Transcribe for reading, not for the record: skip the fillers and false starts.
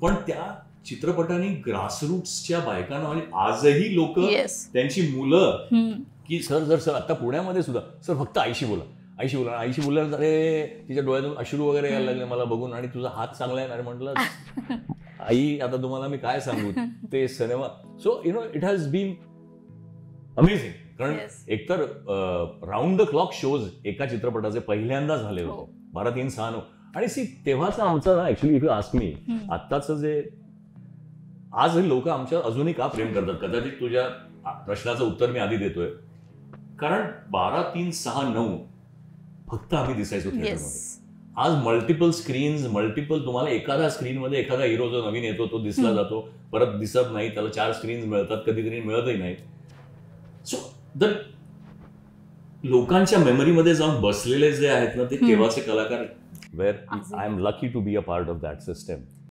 पण त्या चित्रपटाने ग्रासरूट्सच्या बायकांना म्हणजे आजही लोक त्यांची मुलं की सर आता पुण्यामध्ये सुद्धा सर फक्त आईशी बोला अरे तिच्या डोळ्यातून अश्रू वगैरे यायला लागले मला बघून आणि तुझा हात चांगला आहे. आणि म्हटलं आई आता तुम्हाला मी काय सांगू ते cinema. So it has been amazing. कारण एकतर राऊंड द क्लॉक शोज एका चित्रपटाचे पहिल्यांदा झाले होते 12-3-6-9. आणि तेव्हाचा आमचा ना actually if you ask me आत्ताचं जे आज लोक आमच्या अजूनही का प्रेम करतात कदाचित तुझ्या प्रश्नाचं उत्तर मी आधी देतोय. कारण 12-3-6-9 फक्त आम्ही दिसायचो थिएटरमध्ये. आज मल्टिपल स्क्रीन्स तुम्हाला एखाद्या स्क्रीनमध्ये एखादा हिरो जो नवीन येतो तो दिसला जातो परत दिसत नाही त्याला 4 स्क्रीन्स मिळतात कधी मिळतही नाही. सो लोकांच्या मेमरीमध्ये जाऊन बसलेले जे आहेत ना ते तेव्हाचे कलाकार where I am lucky to be a part of that system.